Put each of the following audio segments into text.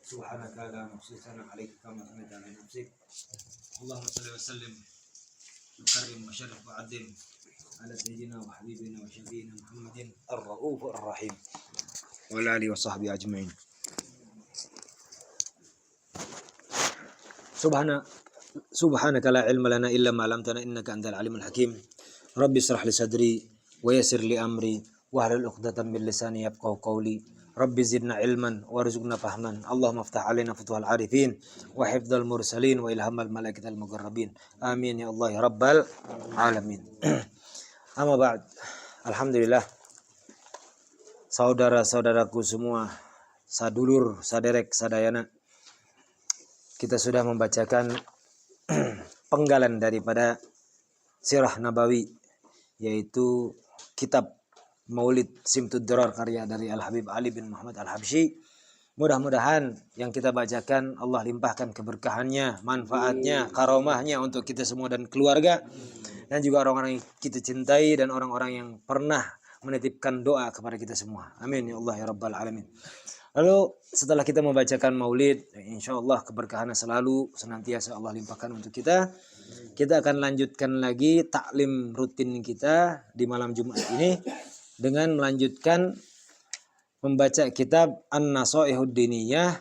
سبحانك لا نحصي ثناء عليك كما أثنيت على نفسك اللهم صل وسلم وكرم وشرف وعظم على سيدنا وحبيبنا وشفينا محمد الرؤوف الرحيم وعلى آله وصحبه أجمعين. Subhanaka la ilma lana illa ma 'allamtana innaka antal alimul hakim. Rabbi israh li sadri wa yassir li amri wahlul 'uqdatam min lisani yafqahu qawli. Rabbi zidna ilman warzuqna fahman. Allahumma iftah 'alaina futuhal 'arifin wa hifdzal mursalin wa ilhamal malaikatil muqarrabin. Amin ya Allah ya rabbal alamin. Amma ba'd. Alhamdulillah. Saudara-saudaraku semua, sadulur, saderek, sadayana, kita sudah membacakan penggalan daripada Sirah Nabawi, yaitu kitab Maulid Simtud Durar karya dari Al-Habib Ali bin Muhammad Al-Habsyi. Mudah-mudahan yang kita bacakan Allah limpahkan keberkahannya, manfaatnya, karomahnya untuk kita semua dan keluarga, dan juga orang-orang yang kita cintai dan orang-orang yang pernah menitipkan doa kepada kita semua. Amin ya Allah ya rabbal alamin. Lalu setelah kita membacakan maulid, insya Allah keberkahan selalu senantiasa Allah limpahkan untuk kita. Kita akan lanjutkan lagi taklim rutin kita di malam Jumat ini dengan melanjutkan membaca kitab An-Nasaihud Diniyah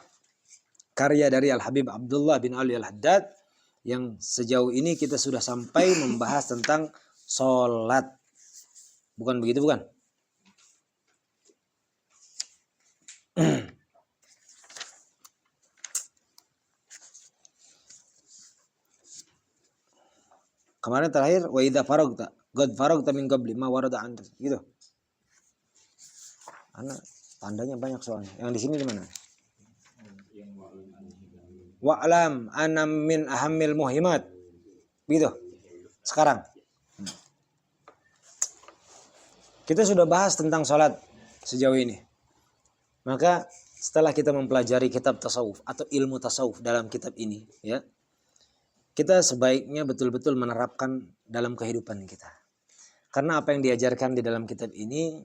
karya dari Al-Habib Abdullah bin Ali Al-Haddad, yang sejauh ini kita sudah sampai membahas tentang sholat. Bukan begitu, bukan? Kemarin terakhir wa idza faragta qad faragta min qabli ma warada anta, gitu. Anak tandanya banyak soalnya. Yang di sini di mana? Wa'lam anam min ahammil muhimat. Gitu. Sekarang kita sudah bahas tentang salat sejauh ini. Maka setelah kita mempelajari kitab tasawuf atau ilmu tasawuf dalam kitab ini, ya, kita sebaiknya betul-betul menerapkan dalam kehidupan kita. Karena apa yang diajarkan di dalam kitab ini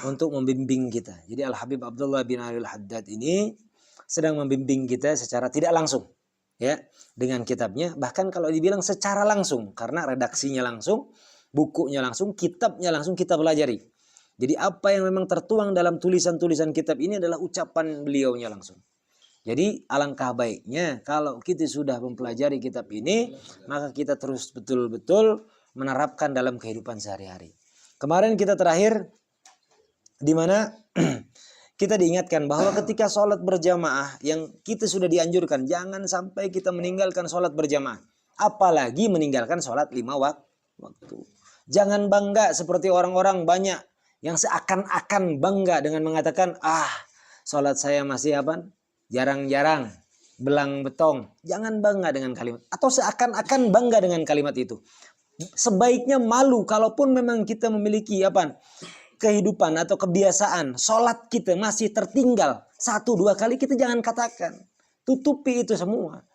untuk membimbing kita. Jadi Al-Habib Abdullah bin Ali Al-Haddad ini sedang membimbing kita secara tidak langsung, ya, dengan kitabnya. Bahkan kalau dibilang secara langsung, karena redaksinya langsung, bukunya langsung, kitabnya langsung kita pelajari. Jadi apa yang memang tertuang dalam tulisan-tulisan kitab ini adalah ucapan beliaunya langsung. Jadi alangkah baiknya kalau kita sudah mempelajari kitab ini, maka kita terus betul-betul menerapkan dalam kehidupan sehari-hari. Kemarin kita terakhir di mana kita diingatkan bahwa ketika sholat berjamaah yang kita sudah dianjurkan, jangan sampai kita meninggalkan sholat berjamaah. Apalagi meninggalkan sholat 5 waktu. Jangan bangga seperti orang-orang banyak yang seakan-akan bangga dengan mengatakan, sholat saya masih apa? Jarang-jarang, belang betong. Jangan bangga dengan kalimat. Atau seakan-akan bangga dengan kalimat itu. Sebaiknya malu kalaupun memang kita memiliki kehidupan atau kebiasaan. Sholat kita masih tertinggal 1-2 kali, kita jangan katakan. Tutupi itu semua.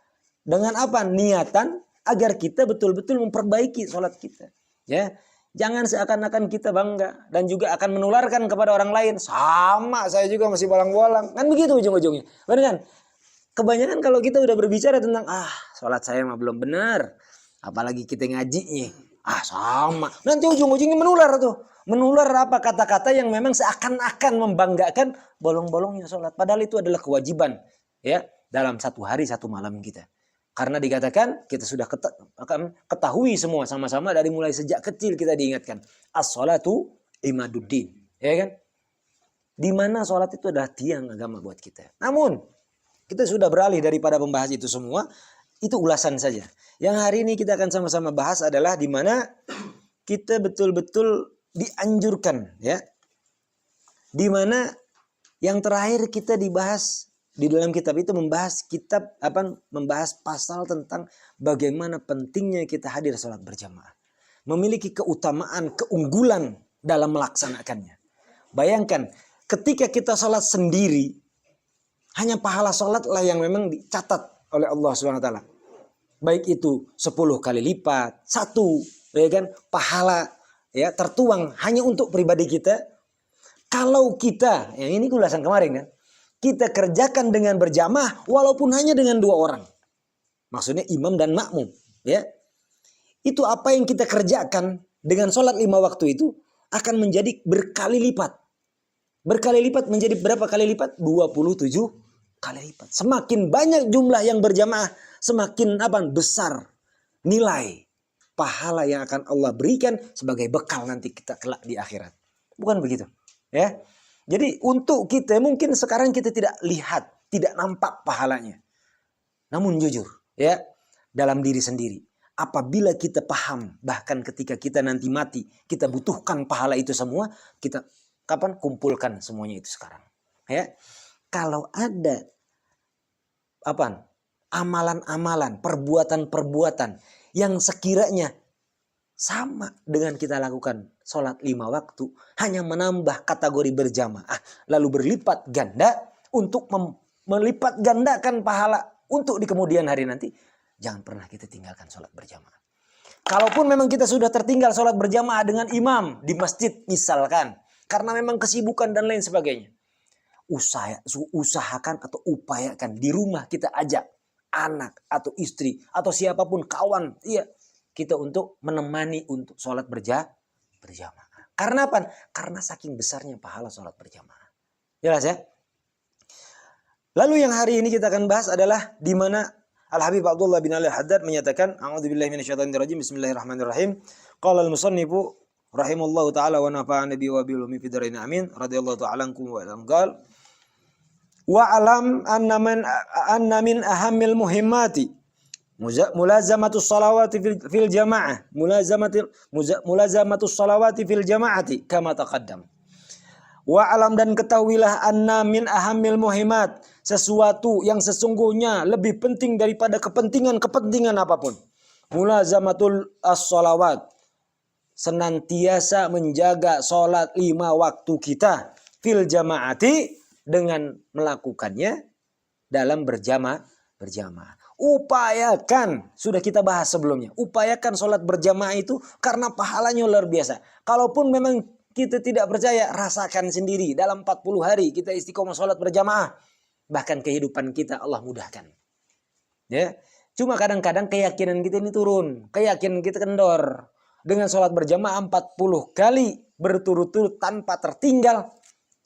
Dengan apa? Niatan agar kita betul-betul memperbaiki sholat kita. Ya. Jangan seakan-akan kita bangga dan juga akan menularkan kepada orang lain. Sama, saya juga masih bolang-bolang. Kan begitu ujung-ujungnya. Benar kan? Kebanyakan kalau kita udah berbicara tentang sholat saya mah belum benar. Apalagi kita ngajinya. Sama. Nanti ujung-ujungnya menular tuh. Menular apa? Kata-kata yang memang seakan-akan membanggakan bolong-bolongnya sholat. Padahal itu adalah kewajiban, ya, dalam 1 hari 1 malam kita. Karena dikatakan kita sudah ketahui semua sama-sama dari mulai sejak kecil kita diingatkan. As-sholatu imaduddin. Ya kan? Di mana sholat itu adalah tiang agama buat kita. Namun kita sudah beralih daripada membahas itu semua. Itu ulasan saja. Yang hari ini kita akan sama-sama bahas adalah di mana kita betul-betul dianjurkan, ya. Di mana yang terakhir kita dibahas di dalam kitab itu membahas pasal tentang bagaimana pentingnya kita hadir sholat berjamaah. Memiliki keutamaan, keunggulan dalam melaksanakannya. Bayangkan ketika kita sholat sendiri, hanya pahala sholatlah yang memang dicatat oleh Allah SWT. Baik itu 10 kali lipat, 1, ya kan, pahala ya tertuang hanya untuk pribadi kita, kalau kita, yang ini ulasan kemarin kan, kita kerjakan dengan berjamaah walaupun hanya dengan 2 orang. Maksudnya imam dan makmum, ya. Itu apa yang kita kerjakan dengan sholat 5 waktu itu akan menjadi berkali lipat. Berkali lipat menjadi berapa kali lipat? 27 kali lipat. Semakin banyak jumlah yang berjamaah, semakin besar nilai pahala yang akan Allah berikan sebagai bekal nanti kita kelak di akhirat. Bukan begitu? Ya. Jadi untuk kita mungkin sekarang kita tidak lihat, tidak nampak pahalanya. Namun jujur, ya, dalam diri sendiri, apabila kita paham, bahkan ketika kita nanti mati, kita butuhkan pahala itu semua, kita kapan kumpulkan semuanya itu sekarang. Ya, kalau ada amalan-amalan, perbuatan-perbuatan yang sekiranya sama dengan kita lakukan sholat 5 waktu, hanya menambah kategori berjamaah, lalu berlipat ganda untuk melipat gandakan pahala untuk di kemudian hari nanti, jangan pernah kita tinggalkan sholat berjamaah. Kalaupun memang kita sudah tertinggal sholat berjamaah dengan imam di masjid misalkan, karena memang kesibukan dan lain sebagainya, usahakan atau upayakan di rumah kita ajak anak atau istri atau siapapun kawan, iya, kita untuk menemani untuk sholat berjamaah. Karena apa? Karena saking besarnya pahala sholat berjamaah. Jelas ya? Lalu yang hari ini kita akan bahas adalah di mana Al-Habib Abdullah bin Ali Al-Haddad menyatakan, a'udzubillahi minasyaitonirrajim, bismillahirrahmanirrahim. Qala al-musannifu rahimallahu taala wa nafa'ana bi wa bil umi fid dharain amin. Radhiyallahu ta'ala ankum wa alam qal. Wa alam anna min ahammil muhimmati mulazamatus salawati fil jamaah, mulazamatus salawati fil jamaati kama taqaddam. Wa alam, dan ketahuilah, anna min ahamil muhimmat, sesuatu yang sesungguhnya lebih penting daripada kepentingan apapun. Mulazamatul as-salawat, senantiasa menjaga sholat 5 waktu kita fil jamaati, dengan melakukannya dalam berjamaah. Upayakan, sudah kita bahas sebelumnya, upayakan sholat berjamaah itu karena pahalanya luar biasa. Kalaupun memang kita tidak percaya, rasakan sendiri. Dalam 40 hari kita istiqomah sholat berjamaah, bahkan kehidupan kita Allah mudahkan. Ya, cuma kadang-kadang keyakinan kita ini turun, keyakinan kita kendor. Dengan sholat berjamaah 40 kali berturut-turut tanpa tertinggal,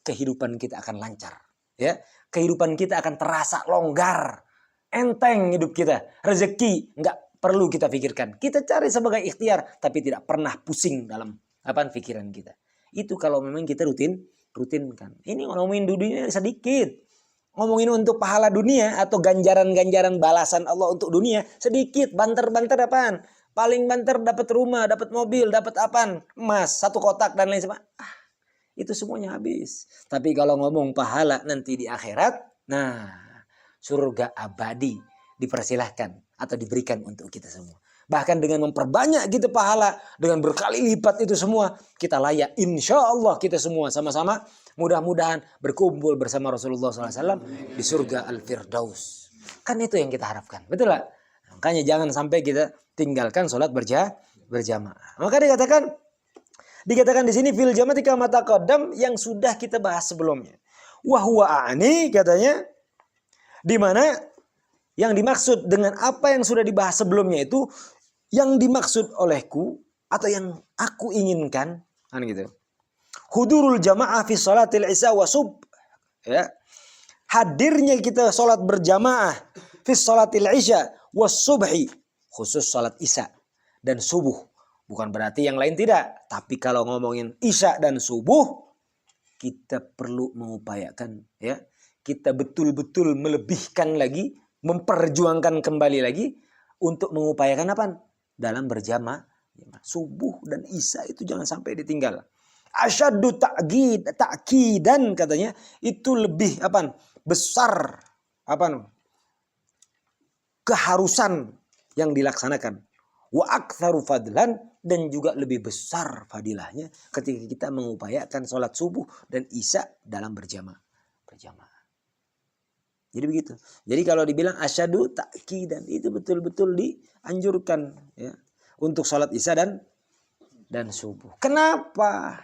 kehidupan kita akan lancar. Ya, kehidupan kita akan terasa longgar, enteng hidup kita. Rezeki nggak perlu kita pikirkan. Kita cari sebagai ikhtiar, tapi tidak pernah pusing dalam pikiran kita. Itu kalau memang kita rutinkan. Ini ngomongin dunia sedikit. Ngomongin untuk pahala dunia atau ganjaran-ganjaran balasan Allah untuk dunia sedikit. Banter-banter apaan? Paling banter dapat rumah, dapat mobil, dapat apaan? Emas, 1 kotak dan lain sebagainya. Itu semuanya habis. Tapi kalau ngomong pahala nanti di akhirat, nah, surga abadi dipersilahkan atau diberikan untuk kita semua. Bahkan dengan memperbanyak kita pahala, dengan berkali lipat itu semua, kita layak, insya Allah kita semua sama-sama mudah-mudahan berkumpul bersama Rasulullah SAW di surga Al-Firdaus. Kan itu yang kita harapkan, betul gak? Makanya jangan sampai kita tinggalkan sholat berjamaah. Maka dikatakan di sini fil jamaati kama taqaddam, yang sudah kita bahas sebelumnya. Wa huwa a'ni, katanya, di mana yang dimaksud dengan apa yang sudah dibahas sebelumnya itu, yang dimaksud olehku atau yang aku inginkan, kan gitu. Hudurul jamaah fi salatil isya wa sub, ya. Hadirnya kita salat berjamaah fi salatil isya wa subhi, khusus salat isya dan subuh. Bukan berarti yang lain tidak, tapi kalau ngomongin isya dan subuh, kita perlu mengupayakan, ya. Kita betul-betul melebihkan lagi, memperjuangkan kembali lagi untuk mengupayakan apa? Dalam berjamaah. Subuh dan isya itu jangan sampai ditinggal. Asyaddu ta'kidan, katanya, itu lebih besar keharusan yang dilaksanakan. Wa aktsaru fadlan, dan juga lebih besar fadilahnya ketika kita mengupayakan sholat subuh dan isya dalam berjamaah. Jadi begitu. Jadi kalau dibilang asyadu ta'kidan, itu betul-betul dianjurkan, ya, untuk sholat isya dan dan subuh. Kenapa?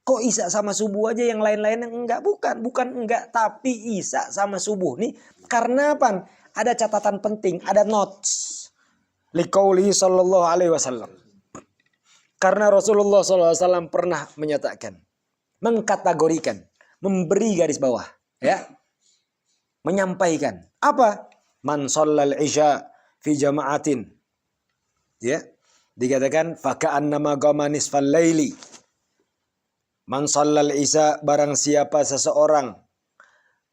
Kok isya sama subuh aja, yang lain-lainnya enggak? Bukan enggak, tapi isya sama subuh nih karena apa? Ada catatan penting, ada notes. Liqauli sallallahu alaihi wasallam. Karena Rasulullah sallallahu alaihi wasallam pernah menyatakan, mengkategorikan, memberi garis bawah, ya. Menyampaikan apa? Man shallal isya fi jama'atin. Ya. Dikatakan faka'annama qama nisfal laili. Man shallal isya, barang siapa seseorang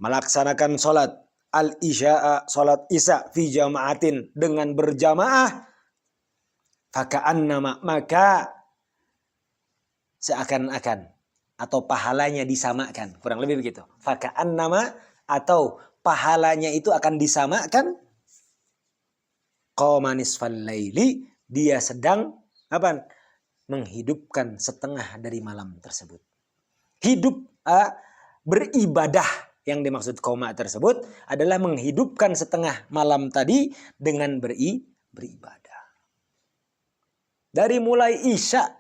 melaksanakan salat al-isya'a, salat isya fi jama'atin, dengan berjamaah, faka'annama, maka seakan-akan atau pahalanya disamakan, kurang lebih begitu. Faka'annama, atau pahalanya itu akan disamakan, qama nisfal laili, dia sedang apa? Menghidupkan setengah dari malam tersebut. Hidup, beribadah, yang dimaksud koma tersebut adalah menghidupkan setengah malam tadi dengan beribadah. Dari mulai isya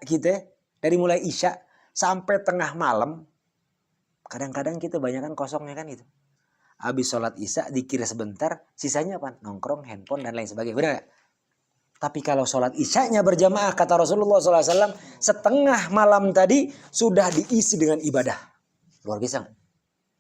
dari mulai isya sampai tengah malam, kadang-kadang kita banyak kan kosongnya kan itu. Habis sholat isya dikira sebentar, sisanya apa? Nongkrong, handphone dan lain sebagainya. Benar gak? Tapi kalau sholat isyanya berjamaah, kata Rasulullah SAW, setengah malam tadi sudah diisi dengan ibadah. Luar biasa gak?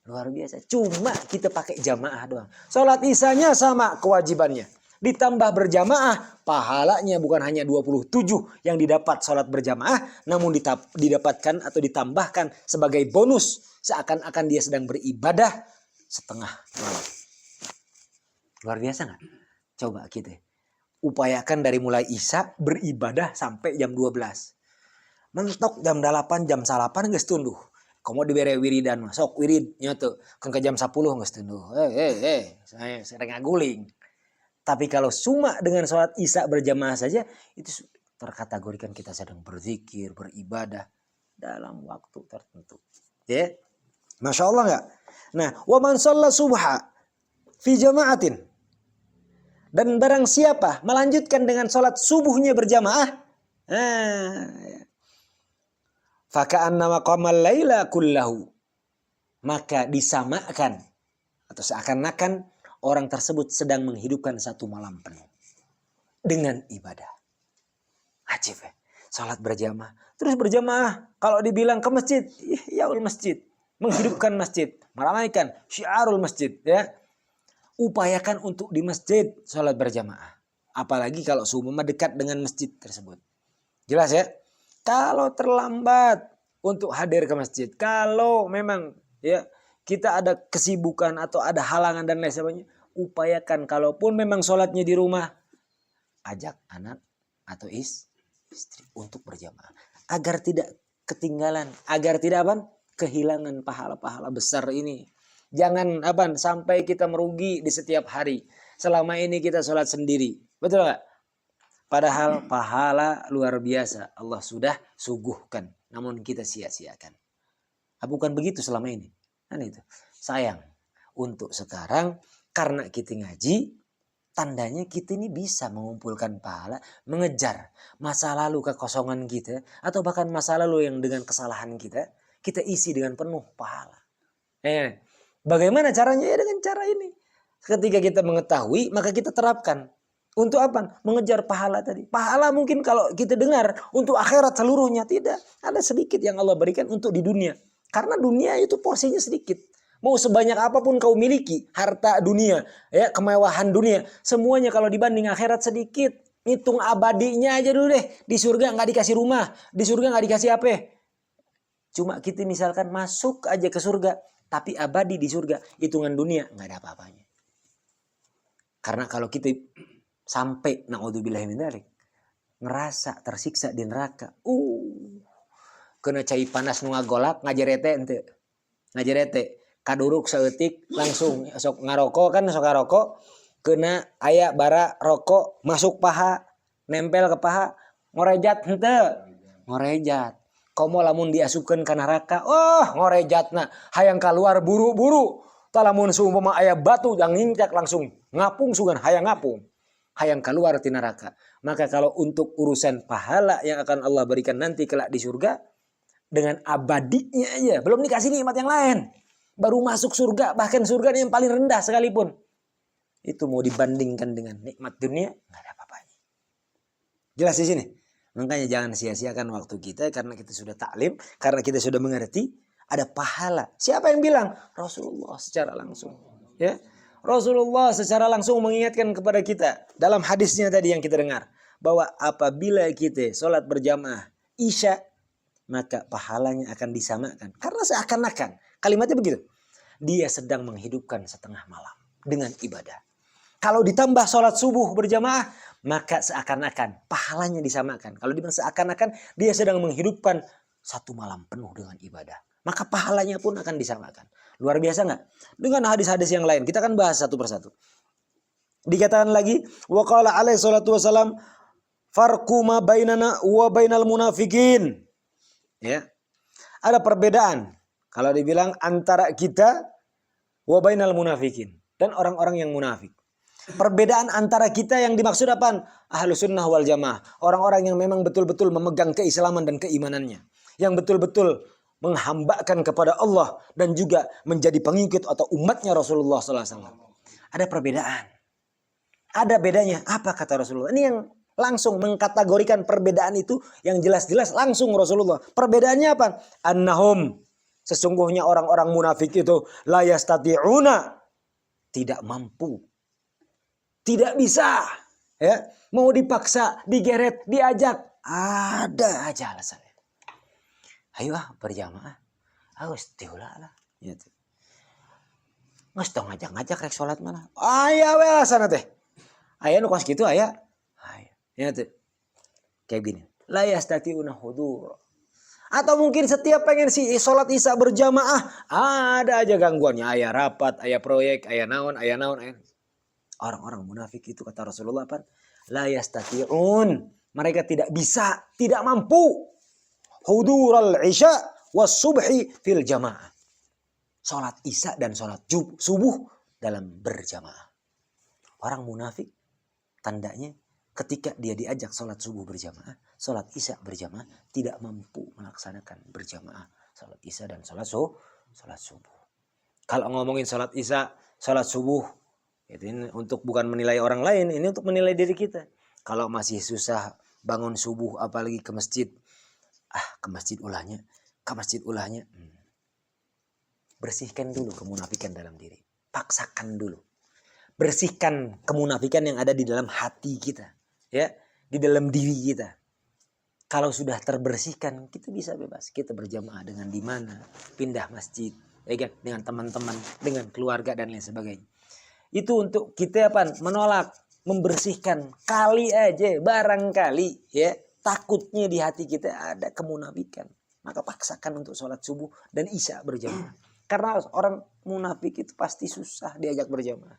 Luar biasa. Cuma kita pakai jamaah doang. Sholat isyanya sama kewajibannya. Ditambah berjamaah, pahalanya bukan hanya 27 yang didapat sholat berjamaah, namun didapatkan atau ditambahkan sebagai bonus, seakan-akan dia sedang beribadah setengah malam. Luar biasa gak? Coba kita upayakan dari mulai isya beribadah sampai jam 12. Mentok jam 8, jam 8 geus tunduh. Komo dibere wiridan, sok wirid nyoto. Kan ke jam 10 geus tunduh. Saya sering ngaguling. Tapi kalau cuma dengan sholat isya berjamaah saja, itu terkategorikan kita sedang berzikir, beribadah dalam waktu tertentu. Ya. Masya Allah enggak? Nah, wa man shalla subha fi jama'atin. Dan barang siapa melanjutkan dengan sholat subuhnya berjamaah, faka'annama qamal laila kullahu, maka disamakan atau seakan-akan orang tersebut sedang menghidupkan satu malam penuh dengan ibadah. Ajib ya, sholat berjamaah. Terus berjamaah, kalau dibilang ke masjid, yaul masjid, menghidupkan masjid, meramaikan syiarul masjid, ya. Upayakan untuk di masjid sholat berjamaah. Apalagi kalau seumpama dekat dengan masjid tersebut. Jelas ya? Kalau terlambat untuk hadir ke masjid, kalau memang ya kita ada kesibukan atau ada halangan dan lain sebagainya, upayakan kalaupun memang sholatnya di rumah, ajak anak atau istri untuk berjamaah. Agar tidak ketinggalan, agar tidak kehilangan pahala-pahala besar ini. Jangan sampai kita merugi di setiap hari. Selama ini kita sholat sendiri. Betul gak? Padahal pahala luar biasa Allah sudah suguhkan. Namun kita sia-siakan. Bukan begitu selama ini. Kan itu. Sayang. Untuk sekarang karena kita ngaji, tandanya kita ini bisa mengumpulkan pahala. Mengejar masa lalu kekosongan kita. Atau bahkan masa lalu yang dengan kesalahan kita. Kita isi dengan penuh pahala. Bagaimana caranya? Ya dengan cara ini. Ketika kita mengetahui, maka kita terapkan. Untuk apa? Mengejar pahala tadi. Pahala mungkin kalau kita dengar untuk akhirat seluruhnya. Tidak. Ada sedikit yang Allah berikan untuk di dunia. Karena dunia itu porsinya sedikit. Mau sebanyak apapun kau miliki. Harta dunia. Ya, kemewahan dunia. Semuanya kalau dibanding akhirat sedikit. Hitung abadinya aja dulu deh. Di surga nggak dikasih rumah. Di surga nggak dikasih apa. Cuma kita misalkan masuk aja ke surga. Tapi abadi di surga, hitungan dunia nggak ada apa-apanya. Karena kalau kita sampai naudzubillahi min dzalik, ngerasa tersiksa di neraka, kena cai panas nu ngagolak ngajerete ente. Ngajerete kaduruk saeutik langsung sok ngaroko kan, sok ngaroko kena aya bara rokok masuk paha, nempel ke paha, ngorejat henteu. Ngorejat. Komo lamun diasupkeun ka neraka, ngorejatna hayang keluar buru-buru. Tah lamun seumpama aya batu jang ngincak langsung ngapung sugan hayang ngapung. hayang keluar di neraka. Maka kalau untuk urusan pahala yang akan Allah berikan nanti kelak di surga, dengan abadinya aja, belum dikasih nikmat yang lain, baru masuk surga, bahkan surga yang paling rendah sekalipun, itu mau dibandingkan dengan nikmat dunia, nggak ada apa-apanya. Jelas di sini. Makanya jangan sia-siakan waktu kita, karena kita sudah taklim, karena kita sudah mengerti ada pahala. Siapa yang bilang? Rasulullah secara langsung. Ya, Rasulullah secara langsung mengingatkan kepada kita dalam hadisnya tadi yang kita dengar, bahwa apabila kita sholat berjamaah isya, maka pahalanya akan disamakan. Karena seakan-akan kalimatnya begitu, dia sedang menghidupkan setengah malam dengan ibadah. Kalau ditambah sholat subuh berjamaah, maka seakan-akan pahalanya disamakan. Kalau dibilang seakan-akan, dia sedang menghidupkan satu malam penuh dengan ibadah, maka pahalanya pun akan disamakan. Luar biasa nggak? Dengan hadis-hadis yang lain, kita akan bahas satu persatu. Dikatakan lagi, wa qala alaihi salatu wasalam, farqu ma bainana wa bainal munafikin. Ya, ada perbedaan kalau dibilang antara kita wa bainal munafikin dan orang-orang yang munafik. Perbedaan antara kita yang dimaksud apa? Ahlus sunnah wal jamaah. Orang-orang yang memang betul-betul memegang keislaman dan keimanannya. Yang betul-betul menghambakan kepada Allah dan juga menjadi pengikut atau umatnya Rasulullah SAW. Ada perbedaan. Ada bedanya. Apa kata Rasulullah? Ini yang langsung mengkategorikan perbedaan itu yang jelas-jelas langsung Rasulullah. Perbedaannya apa? Annahum. Sesungguhnya orang-orang munafik itu la yastati'una. Tidak mampu. Tidak bisa, ya, mau dipaksa, digeret, diajak, ada aja alasannya. Ayo berjamaah, harus diulah lah. Gitu. Nggak tau ngajak-ngajak rek sholat mana? Ayah we alasan teh. Ayah nu kos gitu ayah. Ya tuh, kayak gini. La yastati'una hudur. Atau mungkin setiap pengen si sholat isya berjamaah, ada aja gangguannya. Ayah rapat, ayah proyek, ayah naon. Orang-orang munafik itu kata Rasulullah apa? La yastati'un. Mereka tidak bisa, tidak mampu. Hudural isya was subhi fil jamaah. Salat isya dan salat subuh dalam berjamaah. Orang munafik tandanya ketika dia diajak salat subuh berjamaah, salat isya berjamaah, tidak mampu melaksanakan berjamaah salat isya dan salat subuh. Kalau ngomongin salat isya, salat subuh, ini untuk bukan menilai orang lain, ini untuk menilai diri kita. Kalau masih susah bangun subuh, apalagi ke masjid, ke masjid ulahnya. Bersihkan dulu kemunafikan dalam diri. Paksakan dulu. Bersihkan kemunafikan yang ada di dalam hati kita, ya, di dalam diri kita. Kalau sudah terbersihkan, kita bisa bebas. Kita berjamaah dengan di mana, pindah masjid, ya kan? Dengan teman-teman, dengan keluarga dan lain sebagainya. Itu untuk kita menolak, membersihkan. Kali aja, barangkali ya, takutnya di hati kita ada kemunafikan. Maka paksakan untuk sholat subuh dan isya berjamaah. Karena orang munafik itu pasti susah diajak berjamaah.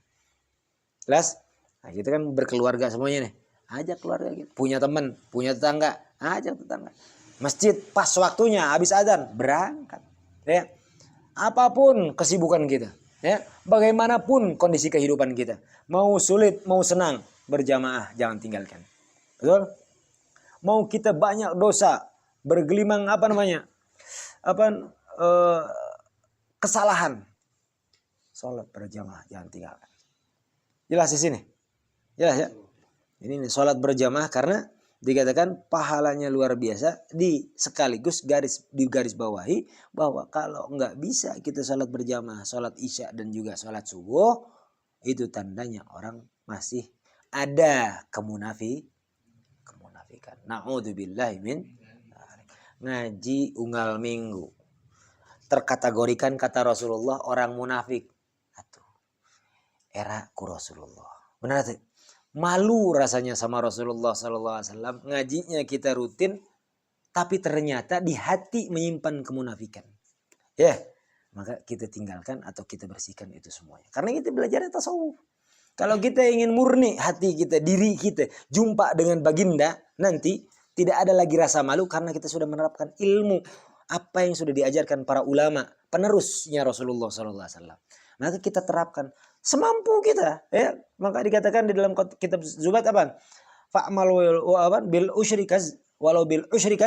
Jelas? Nah, kita kan berkeluarga semuanya nih. Ajak keluarga kita. Punya teman, punya tetangga, ajak tetangga. Masjid pas waktunya, habis azan, berangkat. Ya. Apapun kesibukan kita. Ya, bagaimanapun kondisi kehidupan kita, mau sulit mau senang, berjamaah jangan tinggalkan. Betul? Mau kita banyak dosa, bergelimang kesalahan, sholat berjamaah jangan tinggalkan. Jelas di sini? Jelas ya? Ini sholat berjamaah karena dikatakan pahalanya luar biasa, sekaligus digaris bawahi bahwa kalau nggak bisa kita sholat berjamaah, sholat isya dan juga sholat subuh, itu tandanya orang masih ada kemunafikan. Na'udzubillahi min ngaji unggal minggu terkategorikan kata Rasulullah orang munafik. Era ku Rasulullah. Benar tuh? Malu rasanya sama Rasulullah SAW. Ngajinya kita rutin, tapi ternyata di hati menyimpan kemunafikan. Ya, maka kita tinggalkan atau kita bersihkan itu semuanya. Karena kita belajar tasawuf. Kalau kita ingin murni hati kita, diri kita, jumpa dengan baginda, nanti tidak ada lagi rasa malu karena kita sudah menerapkan ilmu. Apa yang sudah diajarkan para ulama, penerusnya Rasulullah SAW. Maka kita terapkan semampu kita, ya. Maka dikatakan di dalam kitab Zubat apa? Fa'mal bil usyri walau bil usyri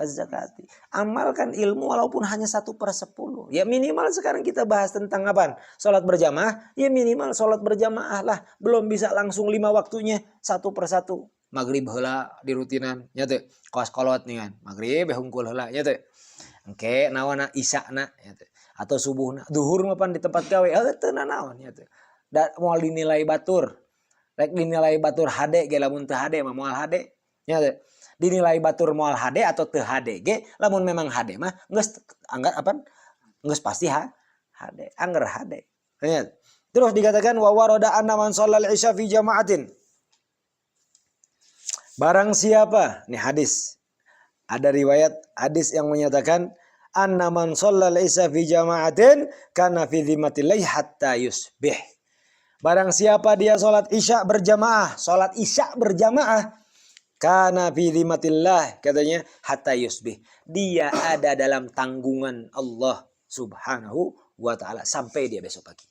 zakati. Amalkan ilmu walaupun hanya 1/10. Ya minimal sekarang kita bahas tentang apa? Salat berjamaah. Ya minimal salat berjamaah lah. Belum bisa langsung 5 waktunya 1/1. Maghrib heula di rutinan. Ya teh. Kos kolot nih kan. Maghrib hungkul heula. Ya teh. Engke nawana isya-na. Ya teh. Atau subuhna. Duhur mapan di tempat gawe. Teu naon. Ya teh. Da moal dinilai batur. Rek dinilai batur hade ge lamun teu hade mah moal hade. Ya teh. Dinilai batur moal HD atau teu HD ge lamun memang HD mah geus anggar apa geus pasti HD anggar HD. Terus dikatakan wa warada anna man shallal isya fi jama'atin. Barang siapa, nih hadis. Ada riwayat hadis yang menyatakan anna man shallal isya fi jama'atin kana fi dhimmatillah hatta yusbih. Barang siapa dia salat isya berjamaah, kana fi dhimmatillah katanya hatta yusbih. Dia ada dalam tanggungan Allah Subhanahu wa taala sampai dia besok pagi.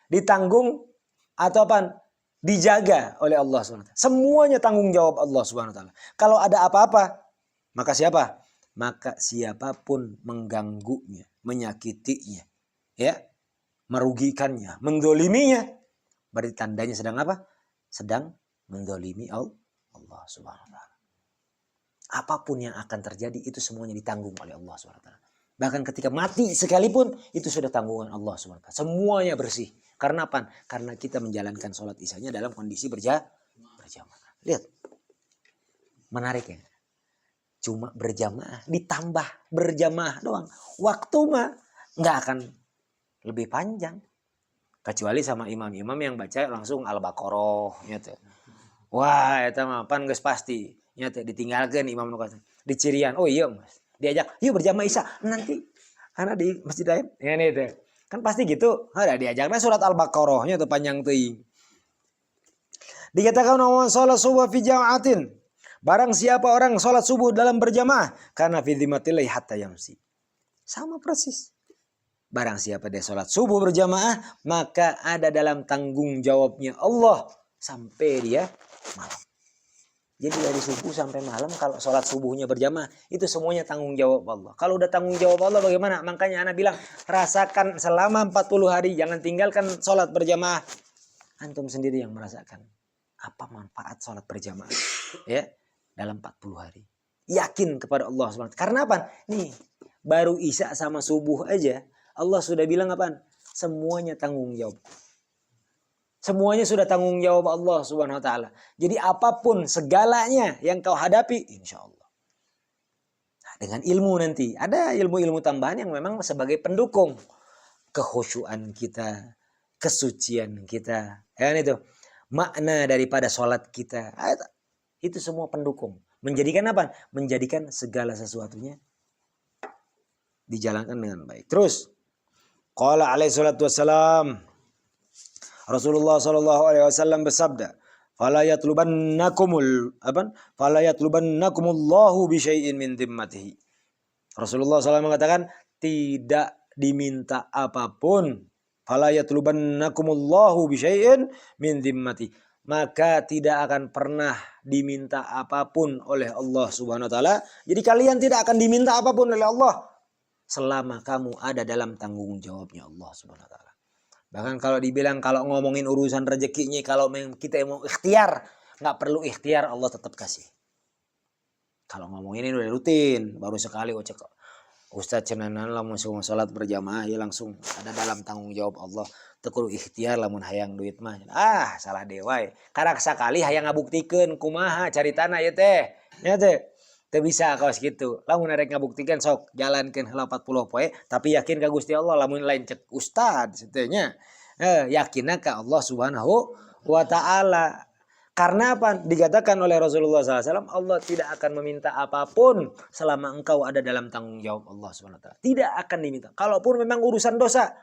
Ditanggung atau apa? Dijaga oleh Allah Subhanahu wa taala. Semuanya tanggung jawab Allah Subhanahu wa taala. Kalau ada apa-apa, maka siapa? Maka siapapun mengganggunya, menyakitinya, ya, merugikannya, mendoliminya, berarti tandanya sedang apa? Sedang mendolimi Allah Subhanahu wa taala. Apapun yang akan terjadi itu semuanya ditanggung oleh Allah Subhanahu wa taala. Bahkan ketika mati sekalipun itu sudah tanggungan Allah Subhanahu wa taala. Semuanya bersih. Karena apa? Karena kita menjalankan sholat isyanya dalam kondisi berjamaah. Lihat. Menarik ya. Cuma berjamaah ditambah berjamaah doang. Waktu mah nggak akan lebih panjang. Kecuali sama imam-imam yang baca langsung Al-Baqarah gitu. Wah, eta mah pan geus pasti. Nya teh ditinggalkeun imam nu kata. Dicirian. Oh iya, Mas. Diajak, "Yuk berjamaah Isya." Nanti ana di masjid lain. Ya nih teh. Kan pasti gitu. Ada diajakna surat Al-Baqarah nya teh panjang teuing. Dikatakan wa shalat subuh fi jama'atin. Barang siapa orang salat subuh dalam berjamaah, karena fi dhimmatillah hatta yamsi. Sama persis. Barang siapa dia salat subuh berjamaah, maka ada dalam tanggung jawabnya Allah sampai dia malam. Jadi dari subuh sampai malam kalau sholat subuhnya berjamaah itu semuanya tanggung jawab Allah. Kalau udah tanggung jawab Allah bagaimana? Makanya anak bilang rasakan selama 40 hari. Jangan tinggalkan sholat berjamaah. Antum sendiri yang merasakan apa manfaat sholat berjamaah ya dalam 40 hari. Yakin kepada Allah SWT. Karena apa? Nih baru isya sama subuh aja Allah sudah bilang apa? Semuanya tanggung jawab. Semuanya sudah tanggung jawab Allah Subhanahu wa taala. Jadi apapun segalanya yang kau hadapi insya Allah. Nah, dengan ilmu nanti ada ilmu-ilmu tambahan yang memang sebagai pendukung kekhusyuan kita, kesucian kita. Ya itu makna daripada sholat kita. Itu semua pendukung. Menjadikan apa? Menjadikan segala sesuatunya dijalankan dengan baik. Terus qala alaihi salatu wassalam Rasulullah sallallahu alaihi wasallam bersabda, "Fala yatlubannakumullahu bi syai'in min dhimmatihi." Rasulullah SAW mengatakan tidak diminta apapun. "Fala yatlubannakumullahu bi syai'in min dhimmatihi." Maka tidak akan pernah diminta apapun oleh Allah Subhanahu wa taala. Jadi kalian tidak akan diminta apapun oleh Allah selama kamu ada dalam tanggung jawabnya Allah Subhanahu wa taala. Bahkan kalau dibilang kalau ngomongin urusan rezekinya, kalau kita mau ikhtiar, nggak perlu ikhtiar, Allah tetap kasih. Kalau ngomongin ini udah rutin, baru sekali cek Ustadz cenanan lah mau sholat berjamaah ya langsung ada dalam tanggung jawab Allah. Tekul ikhtiar lamun hayang duit mah. Salah dewai. Karena sekali hayang ngabuktikeun kumaha cari tanah ya teh. Ya teh. Teu bisa kaos gitu. Lamun arek ngabuktikan sok jalankeun heula 40 poe tapi yakin ka Gusti Allah lamun lain cek ustad setenya. Yakinna ka Allah Subhanahu wa taala. Karena apa? Dikatakan oleh Rasulullah SAW, Allah tidak akan meminta apapun selama engkau ada dalam tanggung jawab Allah Subhanahu wa taala. Tidak akan diminta. Kalaupun memang urusan dosa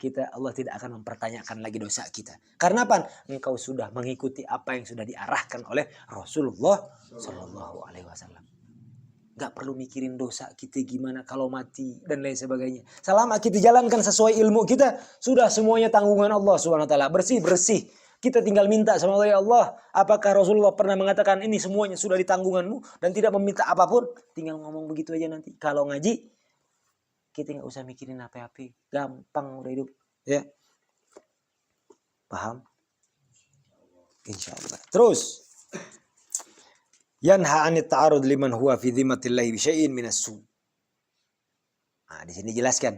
kita Allah tidak akan mempertanyakan lagi dosa kita. Karena apa? Engkau sudah mengikuti apa yang sudah diarahkan oleh Rasulullah Sallallahu Alaihi Wasallam. Gak perlu mikirin dosa kita gimana kalau mati dan lain sebagainya. Selama kita jalankan sesuai ilmu kita, sudah semuanya tanggungan Allah SWT. Bersih-bersih. Kita tinggal minta sama Allah, ya Allah, apakah Rasulullah pernah mengatakan ini semuanya sudah di tanggunganmu dan tidak meminta apapun? Tinggal ngomong begitu aja nanti. Kalau ngaji, kita nggak usah mikirin apa-apa. Gampang udah hidup. Ya. Paham? Insya Allah. Terus. Yanha 'anit ta'arud liman huwa fi dhimmatillahi bi syai'in minas su. Nah, di sini jelaskan.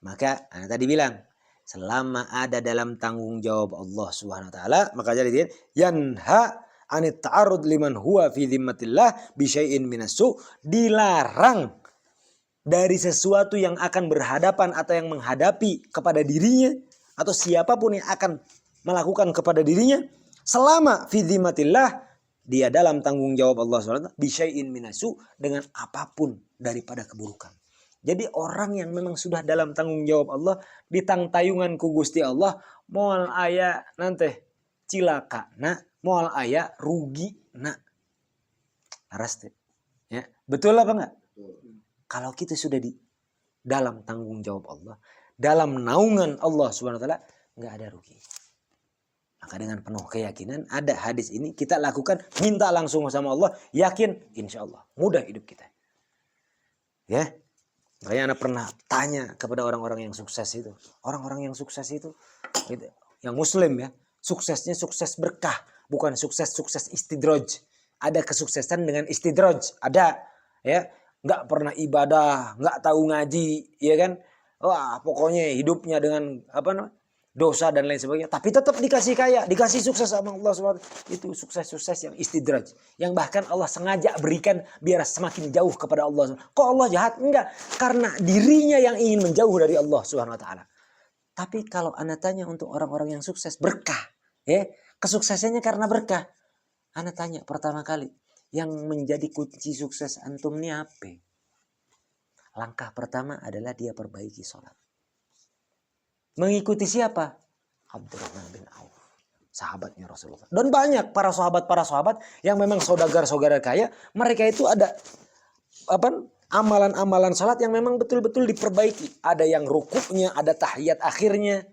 Maka ana tadi bilang, selama ada dalam tanggung jawab Allah Subhanahu wa taala, maka jadi yanha 'anit ta'arud liman huwa fi dhimmatillah bi syai'in minas su, dilarang dari sesuatu yang akan berhadapan atau yang menghadapi kepada dirinya atau siapapun yang akan melakukan kepada dirinya selama fi dhimmatillah, dia dalam tanggung jawab Allah SWT bisyai'in minasu, dengan apapun daripada keburukan. Jadi orang yang memang sudah dalam tanggung jawab Allah, ditang tayungan ku Gusti Allah, moal aya nanti cilaka na, moal aya rugi na. Laras ya, betul apa enggak? Kalau kita sudah di dalam tanggung jawab Allah, dalam naungan Allah SWT, enggak ada rugi. Maka dengan penuh keyakinan ada hadis ini kita lakukan, minta langsung sama Allah, yakin insya Allah mudah hidup kita. Ya, makanya anak pernah tanya kepada orang-orang yang sukses itu, orang-orang yang sukses itu, gitu, yang Muslim ya, suksesnya sukses berkah, bukan sukses istidraj. Ada kesuksesan dengan istidraj, ada ya, nggak pernah ibadah, nggak tahu ngaji, ya kan? Wah, pokoknya hidupnya dengan apa namanya? Dosa dan lain sebagainya, tapi tetap dikasih kaya, dikasih sukses sama Allah SWT. Itu sukses-sukses yang istidraj, yang bahkan Allah sengaja berikan biar semakin jauh kepada Allah. Kok Allah jahat? Enggak, karena dirinya yang ingin menjauh dari Allah SWT. Tapi kalau Anda tanya untuk orang-orang yang sukses berkah, ya, kesuksesannya karena berkah. Anda tanya pertama kali, yang menjadi kunci sukses antum ini apa? Langkah pertama adalah dia perbaiki sholat. Mengikuti siapa? Abdurrahman bin Auf, sahabatnya Rasulullah. Dan banyak para sahabat yang memang saudagar kaya, mereka itu ada amalan-amalan salat yang memang betul-betul diperbaiki. Ada yang rukuknya, ada tahiyat akhirnya.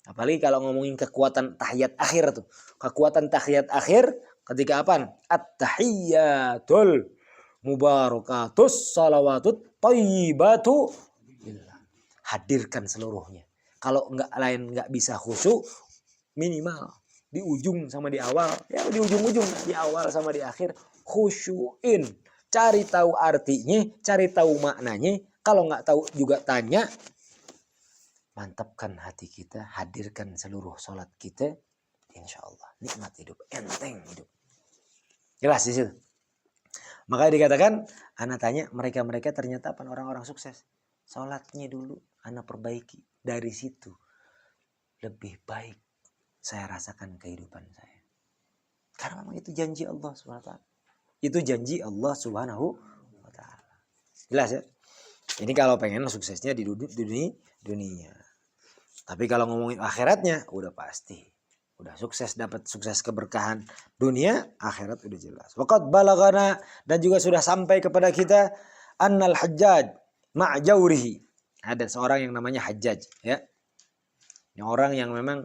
Apalagi kalau ngomongin kekuatan tahiyat akhir tuh. Kekuatan tahiyat akhir ketika apa? At-tahiyyatul mubarakatus salawatut thayyibatu billah. Hadirkan seluruhnya. Kalau nggak bisa khusyuk, minimal di ujung sama di awal, ya di ujung-ujung, di awal sama di akhir khusyuin, cari tahu artinya, cari tahu maknanya. Kalau nggak tahu juga tanya. Mantapkan hati kita, hadirkan seluruh sholat kita, insya Allah nikmat hidup, enteng hidup. Jelas di situ. Makanya dikatakan, anak tanya mereka ternyata apa orang-orang sukses. Sholatnya dulu anak perbaiki. Dari situ lebih baik saya rasakan kehidupan saya. Karena memang itu janji Allah SWT. Itu janji Allah Subhanahu wa taala. Jelas ya? Ini kalau pengen suksesnya di dunia. Tapi kalau ngomongin akhiratnya udah pasti. Udah sukses, dapat sukses keberkahan dunia, akhirat udah jelas. Waqad balagana, dan juga sudah sampai kepada kita annal Hajjaj ma'jaurihi. Ada seorang yang namanya Hajjaj, ya. Ini orang yang memang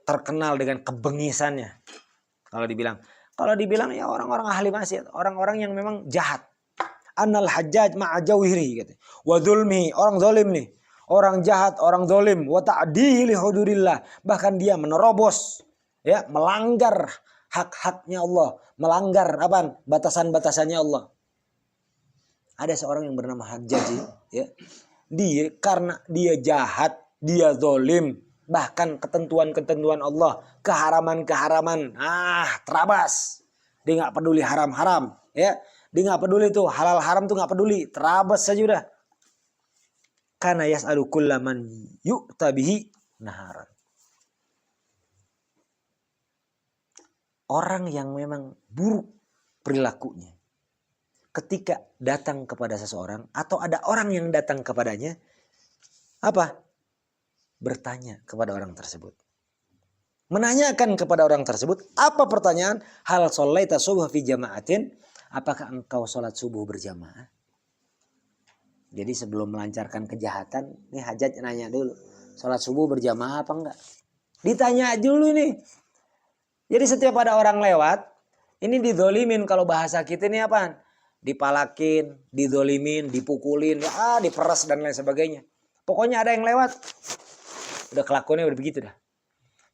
terkenal dengan kebengisannya. Kalau dibilang ya orang-orang ahli maksiat, orang-orang yang memang jahat. Annal Hajjaj ma'jaurihi gitu. Wa dzulmi, orang zalim nih. Orang jahat, orang zalim, wa ta'dihi li hudurillah. Bahkan dia menerobos, ya, melanggar hak-haknya Allah, melanggar apa? Batasan-batasannya Allah. Ada seorang yang bernama Hajjaj, ya. Dia karena dia jahat, dia zalim, bahkan ketentuan-ketentuan Allah, keharaman-keharaman, terabas. Dia nggak peduli haram-haram, ya. Dia nggak peduli tuh halal haram tuh nggak peduli, terabas saja udah. Karena yas'alu kullaman yu'ta bihi naharan. Orang yang memang buruk perilakunya, ketika datang kepada seseorang atau ada orang yang datang kepadanya, apa? Bertanya kepada orang tersebut. Menanyakan kepada orang tersebut, apa pertanyaan? Hal sholaita subha fi jama'atin? apakah engkau sholat subuh berjamaah? Jadi sebelum melancarkan kejahatan, nih Hajat nanya dulu, sholat subuh berjamaah apa enggak? Ditanya dulu nih. Jadi setiap ada orang lewat, ini didolimin, kalau bahasa kita ini apa? Dipalakin, didolimin, dipukulin, ya, diperas dan lain sebagainya. Pokoknya ada yang lewat, udah kelakuannya udah begitu dah.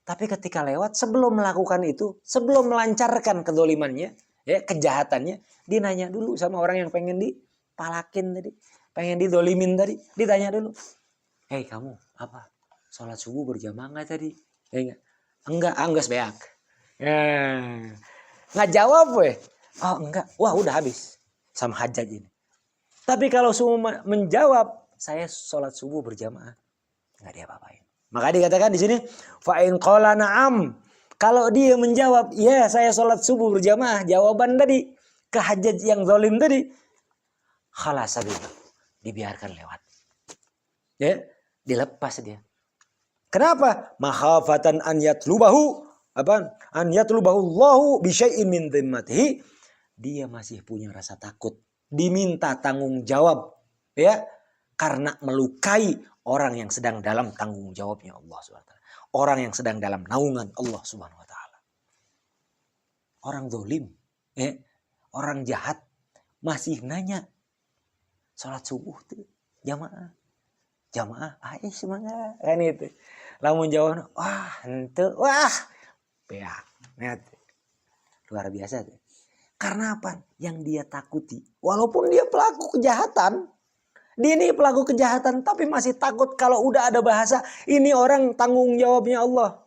Tapi ketika lewat, sebelum melakukan itu, sebelum melancarkan kedolimannya, ya, kejahatannya, dia nanya dulu sama orang yang pengen dipalakin tadi, pengen didolimin tadi, ditanya dulu, hei kamu apa? Sholat subuh berjamaah nggak tadi? Ya, enggak, sebeak. Ya. Nggak jawab weh. Oh enggak, wah udah habis sama Hajat ini. Tapi kalau semua menjawab, saya sholat subuh berjamaah, nggak dia apa-apain. Maka dikatakan di sini, fa in qala na'am. Kalau dia menjawab, ya saya sholat subuh berjamaah, jawaban tadi ke Hajat yang zalim tadi, khalas sabillah, dibiarkan lewat. Ya, dilepas dia. Kenapa? Makhafatan an yatlubahu, apa? An yatlubahu Allahu bi syai'in min dhimmatihi. Dia masih punya rasa takut, diminta tanggung jawab, ya, karena melukai orang yang sedang dalam tanggung jawabnya Allah SWT. Orang yang sedang dalam naungan Allah SWT. Orang zalim, ya, orang jahat masih nanya, sholat subuh tuh jamaah, ayo semangat kan itu. Lamun jawab, wah ente, wah, ya, luar biasa tuh. Karena apa? Yang dia takuti, walaupun dia pelaku kejahatan. Dia ini pelaku kejahatan tapi masih takut kalau udah ada bahasa ini orang tanggung jawabnya Allah.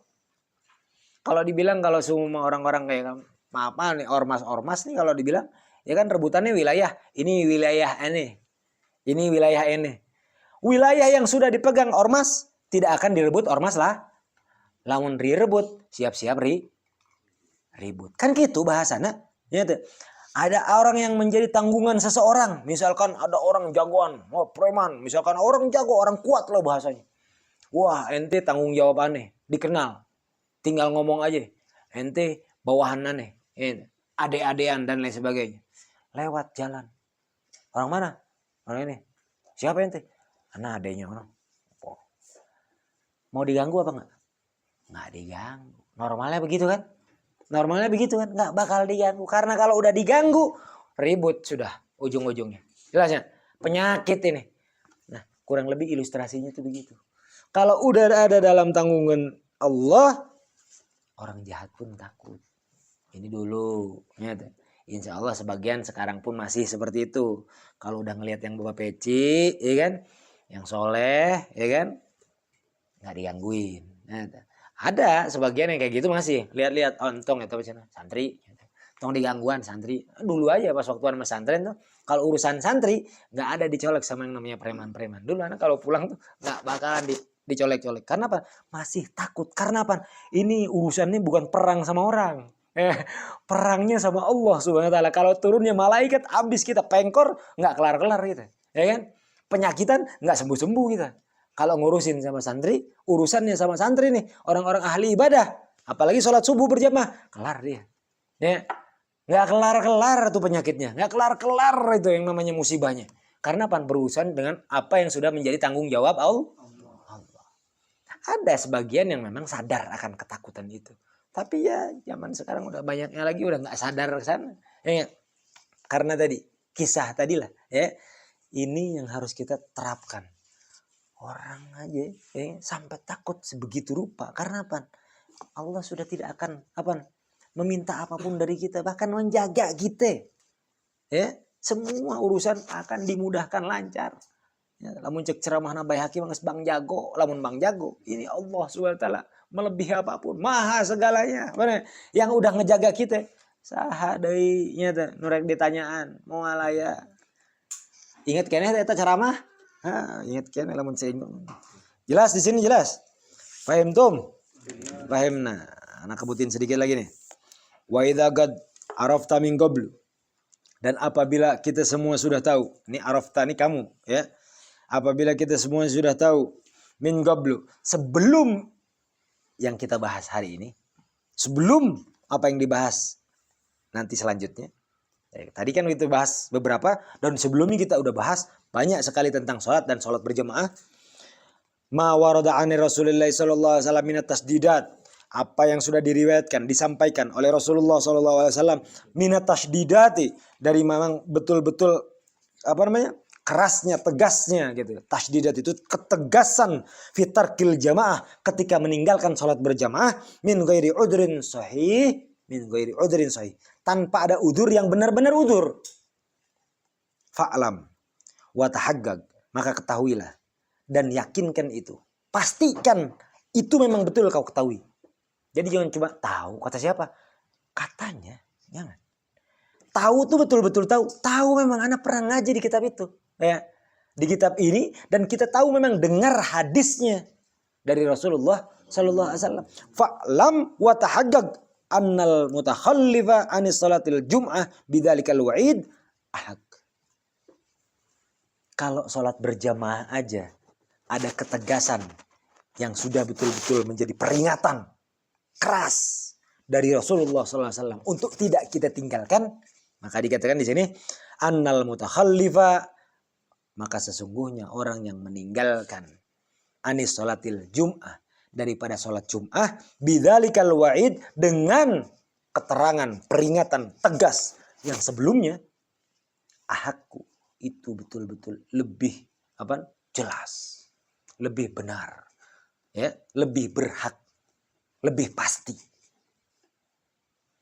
Kalau dibilang kalau semua orang-orang kayak apa nih ormas nih kalau dibilang ya kan rebutannya wilayah. Ini wilayah ini wilayah ini. Wilayah yang sudah dipegang ormas tidak akan direbut ormas lah. Lamun direbut siap-siap ribut. Kan gitu bahasana. Ya tuh. Ada orang yang menjadi tanggungan seseorang. Misalkan ada orang jagoan, oh preman. Misalkan orang jago, orang kuat loh bahasanya. Wah ente tanggung jawab aneh, dikenal. Tinggal ngomong aja. Ente bawahan aneh, ade-adean dan lain sebagainya. Lewat jalan. Orang mana? Orang ini. Siapa ente? Karena adanya orang. Oh. Mau diganggu apa enggak? Enggak diganggu. Normalnya begitu kan? Normalnya begitu kan, nggak bakal diganggu. Karena kalau udah diganggu, ribut sudah ujung-ujungnya. Jelasnya, penyakit ini. Nah, kurang lebih ilustrasinya itu begitu. Kalau udah ada dalam tanggungan Allah, orang jahat pun takut. Ini dulu. Insya Allah sebagian sekarang pun masih seperti itu. Kalau udah ngelihat yang bawa peci, ya kan, yang soleh, ya kan, nggak digangguin. Ada sebagian yang kayak gitu masih lihat-lihat ontong itu santri, tong digangguan santri. Dulu aja pas waktu sama santren tuh, kalau urusan santri nggak ada dicolek sama yang namanya preman-preman. Dulu anak kalau pulang tuh nggak bakalan dicolek-colek. Karena apa? Masih takut. Karena apa? Ini urusannya bukan perang sama orang. Perangnya sama Allah Subhanahu wa taala. Kalau turunnya malaikat habis kita pengkor nggak kelar-kelar gitu. Ya kan? Penyakitan nggak sembuh-sembuh kita. Kalau ngurusin sama santri, urusannya sama santri nih, orang-orang ahli ibadah, apalagi sholat subuh berjamaah, kelar dia. Ya, nggak kelar-kelar tuh penyakitnya, nggak kelar-kelar itu yang namanya musibahnya. Karena apa? Berurusan dengan apa yang sudah menjadi tanggung jawab Allah. Ada sebagian yang memang sadar akan ketakutan itu, tapi ya zaman sekarang udah banyaknya lagi udah nggak sadar ke sana. Ya, karena tadi kisah tadilah, ya, ini yang harus kita terapkan. Orang aja sampai takut sebegitu rupa. Karena apa? Allah sudah tidak akan meminta apapun dari kita. Bahkan menjaga kita. Ya, semua urusan akan dimudahkan lancar. Ya, lamun cek ceramah nabai hakim bang jago. Lamun bang jago. Ini Allah SWT melebihi apapun. Maha segalanya. Mana? Yang udah ngejaga kita. Saha deui nya nurek ditanyaan. Mau alaya. Ingat kene eta ceramah? Ingat kan lamun singgung. Jelas di sini jelas. Paham tum? Paham nah. Anak kebutin sedikit lagi nih. Wa idza qad arafta min qablu. Dan apabila kita semua sudah tahu, ini arafta ini kamu, ya. Apabila kita semua sudah tahu min qablu, sebelum yang kita bahas hari ini, sebelum apa yang dibahas nanti selanjutnya, Tadi kan kita bahas beberapa, dan sebelumnya kita udah bahas banyak sekali tentang sholat dan sholat berjamaah. Ma warada ani Rasulullah sallallahu alaihi wasallam minat tasdidat. Apa yang sudah diriwayatkan, disampaikan oleh Rasulullah sallallahu alaihi wasallam minat tasdidati, dari memang betul-betul kerasnya, tegasnya gitu. Tasdidat itu ketegasan fitarkil jamaah, ketika meninggalkan sholat berjamaah min ghairi udrin sahih, tanpa ada udur yang benar-benar udur. Fa'lam wa tahaggag, maka ketahuilah dan yakinkan itu. Pastikan itu memang betul kau ketahui. Jadi jangan cuma tahu, kata siapa? Katanya, jangan. Tahu tuh betul-betul tahu. Tahu memang anak pernah ngaji di kitab itu. Ya, di kitab ini, dan kita tahu memang dengar hadisnya dari Rasulullah sallallahu alaihi wasallam. Fa'lam wa tahaggag annal mutakhallifa anis salatil jum'ah bidzalikal wa'id ahad. Kalau sholat berjamaah aja ada ketegasan yang sudah betul-betul menjadi peringatan keras dari Rasulullah SAW untuk tidak kita tinggalkan, maka dikatakan di sini annal mutakhallifa, maka sesungguhnya orang yang meninggalkan anis sholatil jum'ah, daripada sholat jum'ah, bidzalikal wa'id, dengan keterangan peringatan tegas yang sebelumnya, ahakku, itu betul-betul lebih jelas, lebih benar, ya, lebih berhak, lebih pasti.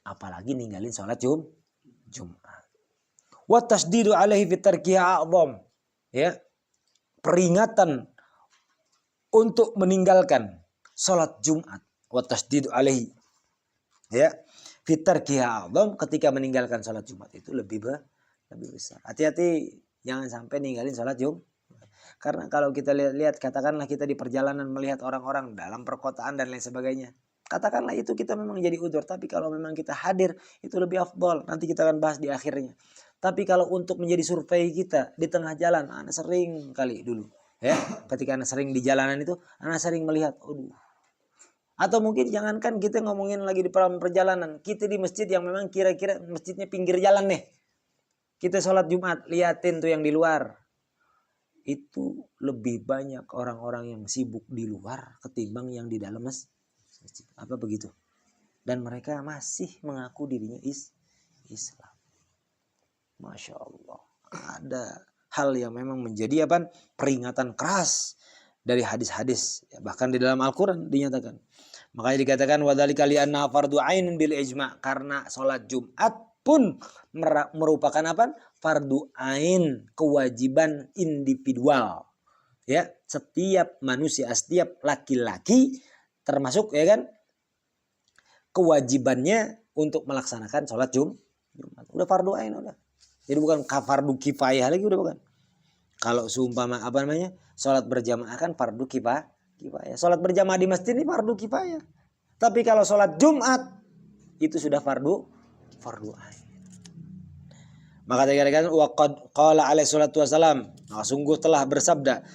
Apalagi ninggalin sholat Jumat. Wa tasdidu alaihi fi tarkiha a'dham, ya, peringatan untuk meninggalkan sholat Jumat. Wa tasdidu alaihi, ya, fi tarkiha a'dham, ketika meninggalkan sholat Jumat itu lebih besar. Hati-hati jangan sampai ninggalin sholat Jumat. Karena kalau kita lihat, katakanlah kita di perjalanan melihat orang-orang dalam perkotaan dan lain sebagainya, katakanlah itu kita memang jadi udzur. Tapi kalau memang kita hadir, itu lebih afdol. Nanti kita akan bahas di akhirnya. Tapi kalau untuk menjadi survei kita di tengah jalan, anak sering kali dulu, ya, ketika anak sering di jalanan itu, anak sering melihat, atau mungkin jangankan kita ngomongin lagi di perjalanan, kita di masjid yang memang kira-kira masjidnya pinggir jalan nih, kita sholat Jumat, liatin tuh yang di luar. Itu lebih banyak orang-orang yang sibuk di luar ketimbang yang di dalam masjid. Apa begitu? Dan mereka masih mengaku dirinya Islam. Masya Allah. Ada hal yang memang menjadi peringatan keras dari hadis-hadis. Bahkan di dalam Al-Quran dinyatakan. Makanya dikatakan wadzalika li'anna fardhu ainin bil ijma', karena sholat Jumat pun merupakan fardu ain, kewajiban individual, ya, setiap manusia, setiap laki-laki termasuk, ya kan, kewajibannya untuk melaksanakan sholat Jumat. Udah fardu ain, udah. Jadi bukan fardu kifayah lagi, udah bukan. Kalau seumpama sholat berjamaah kan fardu kifayah. Sholat berjamaah di masjid ini fardu kifayah. Tapi kalau sholat Jumat itu sudah fardu ain. Maka dikatakan waqad qala alaihi salatu wasalam, sungguh telah bersabda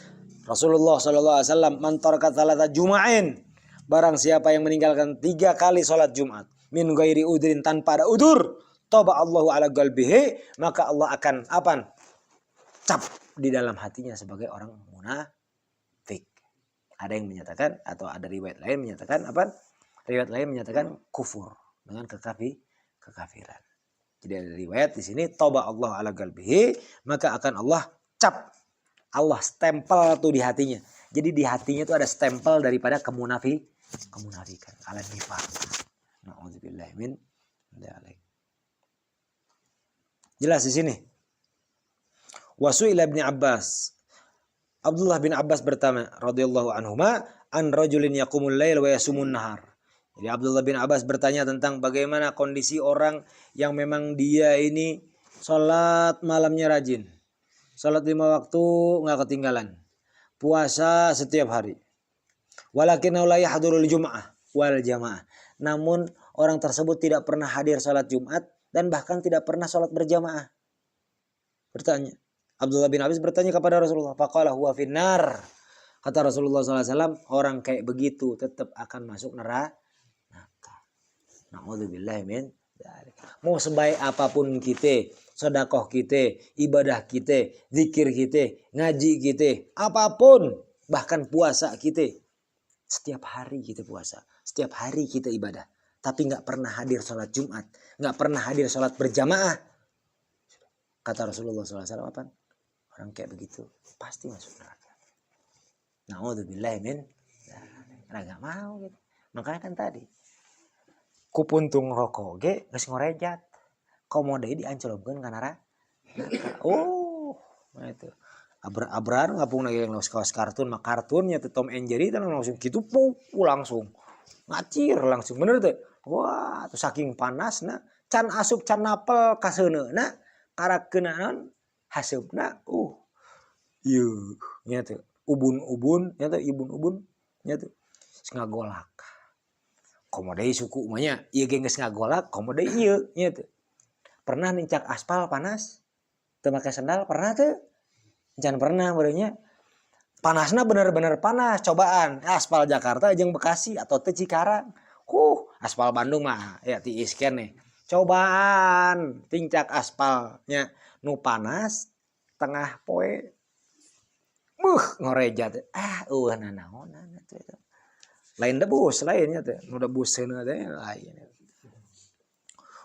Rasulullah sallallahu alaihi wasallam, man taraka thalatha juma'in, barang siapa yang meninggalkan 3 kali salat Jumat min ghairi udrin, tanpa ada udur, taba Allahu ala qalbihi, maka Allah akan cap di dalam hatinya sebagai orang munafik. Ada yang menyatakan, atau ada riwayat lain menyatakan riwayat lain menyatakan kufur dengan kekafiran. Jadi ada riwayat di sini tauba Allah ala qalbihi, maka akan Allah cap, Allah stempel tuh di hatinya. Jadi di hatinya tuh ada stempel daripada kemunafikan, ala nifaq. Nauzubillah min dzalik. Jelas di sini. Wasu'ila ibn Abbas, Abdullah bin Abbas bertanya radhiyallahu anhuma, an rajulin yaqumul lail wa yasumun nahar. Jadi Abdullah bin Abbas bertanya tentang bagaimana kondisi orang yang memang dia ini sholat malamnya rajin. Sholat 5 waktu nggak ketinggalan. Puasa setiap hari. Walakinnahu la yahdurul jum'ah wal jamaah. Namun orang tersebut tidak pernah hadir sholat Jumat dan bahkan tidak pernah sholat berjamaah. Bertanya. Abdullah bin Abbas bertanya kepada Rasulullah. Faqala huwa finnar. Kata Rasulullah SAW, orang kayak begitu tetap akan masuk neraka. Na'udzubillah min Mau sebaik apapun kita, sedekah kita, ibadah kita, zikir kita, ngaji kita, apapun, bahkan puasa kita. Setiap hari kita puasa, setiap hari kita ibadah. Tapi nggak pernah hadir sholat Jumat, nggak pernah hadir sholat berjamaah. Kata Rasulullah SAW apa? Orang kayak begitu pasti masuk neraka. Na'udzubillah min. Nah, nggak mau gitu. Makanya kan tadi kupuntung rokok ge geus ngorejat. Komode diancolomkeun ka neraka. Oh, nah itu. Abrar ngapung lagi yang kaos kartun mah kartunnya tuh Tom and Jerry tan langsung kitu langsung ngacir langsung bener tuh. Wah, tuh saking panasna can asup can napel ka seuneuna karakeun naon haseupna ieu nya teh ubun-ubun nya teh ibun-ubun nya teh ngagolak. Komodei suku umanya ieu ge geus ngagolak komodei ieu nya teh. Pernah nincak aspal panas teu make sandal pernah teu? Jangan pernah berenya. Panasna bener-bener panas cobaan aspal Jakarta jeung Bekasi atau teu Cikarang. Aspal Bandung mah ya tiis keneh. Cobaan tincak aspalnya nu panas tengah poe. Ngorejat. Nanaonan atuh eta. Lain debus lainnya teh. Nu debus seuneu teh lain.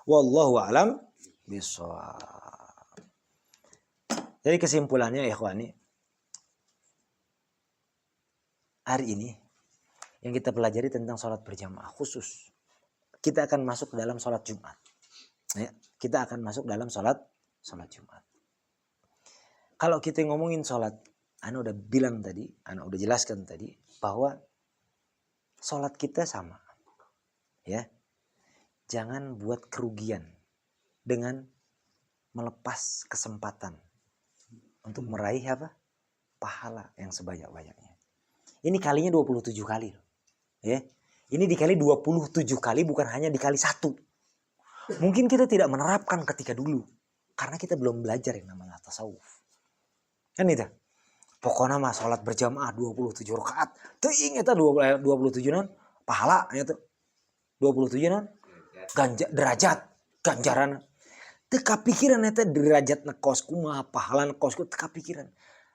Wallahu a'lam bishawab. Jadi kesimpulannya ikhwani, hari ini yang kita pelajari tentang sholat berjamaah khusus. Kita akan masuk ke dalam sholat Jumat. Ya, kita akan masuk dalam sholat Jumat. Kalau kita ngomongin sholat, Ana udah bilang tadi, Ana udah jelaskan tadi bahwa sholat kita sama. Ya, jangan buat kerugian dengan melepas kesempatan untuk meraih apa? Pahala yang sebanyak-banyaknya. Ini kalinya 27 kali. Ya. Ini dikali 27 kali bukan hanya dikali 1. Mungkin kita tidak menerapkan ketika dulu. Karena kita belum belajar yang namanya tasawuf. Kan itu. Pokoknya mah sholat berjamaah 27 rakaat. Teu inget 27 non pahala nya teh. 27 non derajat ganjaran. Teu kapikiran eta derajat nekos kumaha pahala nekos ku teu kapikiran.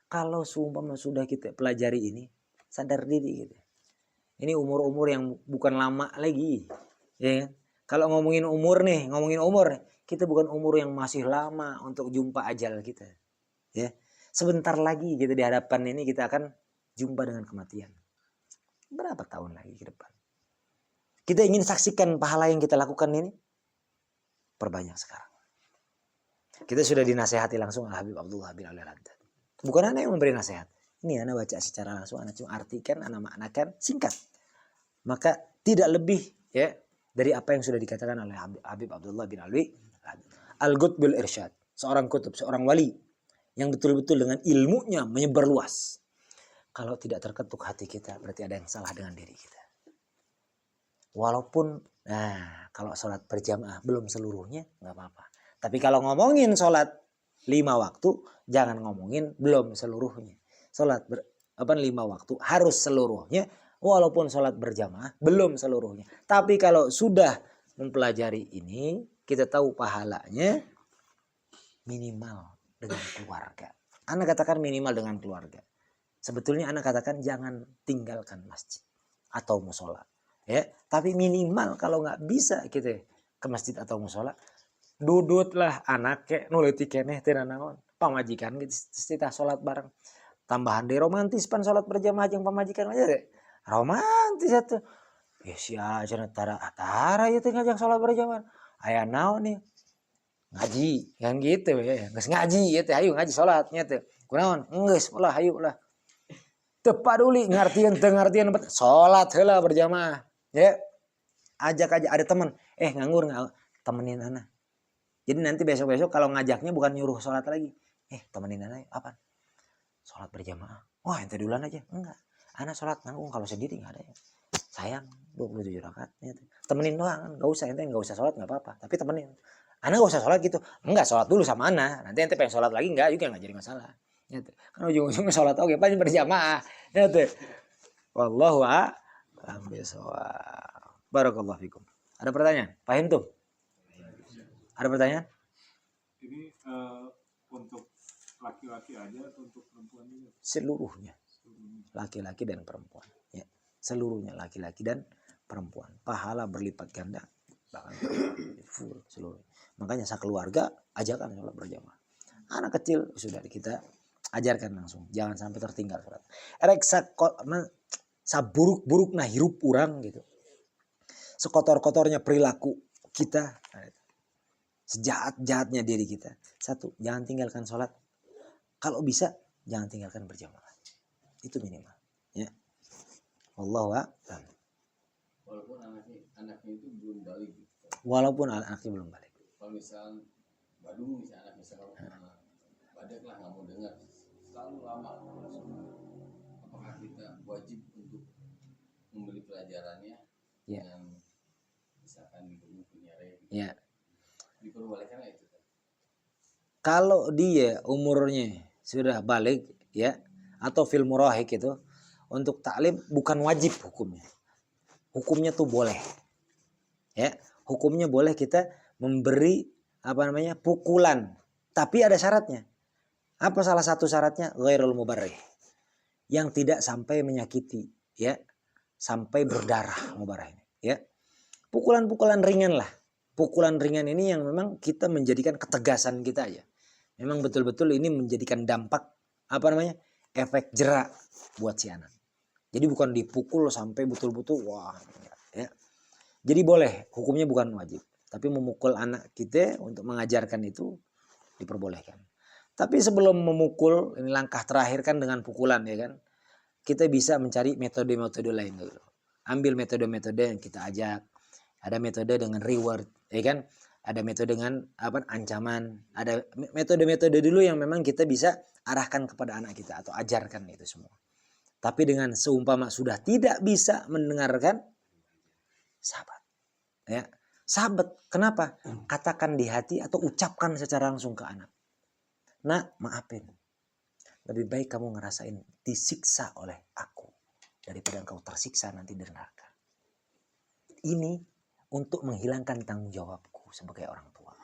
Kalau seumpama sudah kita pelajari ini, sadar diri gitu. Ini umur-umur yang bukan lama lagi. Ya kan? Kalau ngomongin umur nih, kita bukan umur yang masih lama untuk jumpa ajal kita. Ya. Sebentar lagi kita di hadapan ini kita akan jumpa dengan kematian. Berapa tahun lagi ke depan? Kita ingin saksikan pahala yang kita lakukan ini? Perbanyak sekarang. Kita sudah dinasehati langsung oleh Habib Abdullah bin Ali Al-Haddad. Bukan Ana yang memberi nasihat. Ini Ana baca secara langsung, Ana cuma artikan, Ana maknakan singkat. Maka tidak lebih ya dari apa yang sudah dikatakan oleh Habib Abdullah bin Ali Al-Qutb bil Irsyad. Seorang kutub, seorang wali yang betul-betul dengan ilmunya menyebar luas. Kalau tidak terketuk hati kita, berarti ada yang salah dengan diri kita. Walaupun, kalau sholat berjamaah belum seluruhnya, nggak apa-apa. Tapi kalau ngomongin sholat 5 waktu, jangan ngomongin belum seluruhnya. Sholat 5 waktu harus seluruhnya, walaupun sholat berjamaah belum seluruhnya. Tapi kalau sudah mempelajari ini, kita tahu pahalanya minimal dengan keluarga. Ana katakan minimal dengan keluarga. Sebetulnya Ana katakan jangan tinggalkan masjid atau musola. Ya, tapi minimal kalau nggak bisa kita ke masjid atau musola, dudutlah anak ke nuliti keneh teh naon pamajikan kita sholat bareng. Tambahan deh romantis pan sholat berjamaah jeung pamajikan aja deh. Romantis atuh. Ya sia cenah tara ieu teh ngajak sholat berjamaah. Aya naon nih? Ngaji kan gitu ya. Geus ngaji ieu teh ayo ngaji sholat nya teh. Kunaon? Geus ulah hayu lah. Teu paduli ngartieun teu ngartieun sholat heula berjamaah. Ya. Ajak aja ada teman. Nganggur temenin ana. Jadi nanti besok-besok kalau ngajaknya bukan nyuruh sholat lagi. Temenin ana apa? Sholat berjamaah. Wah ente duluan aja. Enggak. Ana sholat nanggung kalau sendiri enggak ada ya. Sayang 27 rakaat. Temenin doang. Enggak usah ente enggak usah sholat enggak apa-apa. Tapi temenin. Ana enggak usah sholat gitu. Enggak sholat dulu sama ana. Nanti ente pengen sholat lagi enggak juga enggak jadi masalah. Kan ujung-ujungnya sholat oke paling berjamaah. Wallahu a'lam bishawab. Barakallahu fikum. Ada pertanyaan? Paham tuh? Ada pertanyaan? Ini untuk laki-laki aja atau untuk perempuan juga? Seluruhnya, laki-laki dan perempuan. Ya, seluruhnya laki-laki dan perempuan. Pahala berlipat ganda, bahkan full seluruh. Makanya sekeluarga ajakan sholat berjamaah. Anak kecil sudah kita ajarkan langsung, jangan sampai tertinggal sholat. Reksa saburuk-buruk nah hirup urang gitu. Sekotor-kotornya perilaku kita, sejahat-jahatnya diri kita. Satu, jangan tinggalkan sholat. Kalau bisa, jangan tinggalkan berjamaah. Itu minimal. Ya. Wallahu a'lam. Walaupun anaknya itu belum balik. Walaupun anaknya belum balik. Kalau misal Badung misalnya anak misal Badak lah nggak mau dengar selalu lama. Apakah kita wajib untuk membeli pelajarannya dengan misalkan di punya gitu? Ya. Diperbolehkan nggak itu? Kalau dia umurnya sudah balik ya atau fil murahik itu untuk taklim bukan wajib hukumnya. Hukumnya tuh boleh. Ya, hukumnya boleh kita memberi pukulan, tapi ada syaratnya. Apa salah satu syaratnya? Ghairul mubarrih. Yang tidak sampai menyakiti, ya. Sampai berdarah mubarrih ini, ya. Pukulan-pukulan ringan lah. Pukulan ringan ini yang memang kita menjadikan ketegasan kita aja. Memang betul-betul ini menjadikan dampak efek jerak buat si anak. Jadi bukan dipukul sampai betul-betul wah, ya. Jadi boleh, hukumnya bukan wajib, tapi memukul anak kita untuk mengajarkan itu diperbolehkan. Tapi sebelum memukul, ini langkah terakhir kan dengan pukulan ya kan. Kita bisa mencari metode-metode lain dulu. Ambil metode-metode yang kita ajak. Ada metode dengan reward, ya kan? Ada metode dengan ancaman, ada metode-metode dulu yang memang kita bisa arahkan kepada anak kita atau ajarkan itu semua. Tapi dengan seumpama sudah tidak bisa mendengarkan, sahabat. Ya, sahabat. Kenapa? Katakan di hati atau ucapkan secara langsung ke anak. Nak, maafin. Lebih baik kamu ngerasain disiksa oleh aku daripada engkau tersiksa nanti di neraka. Ini untuk menghilangkan tanggung jawabku sebagai orang tua.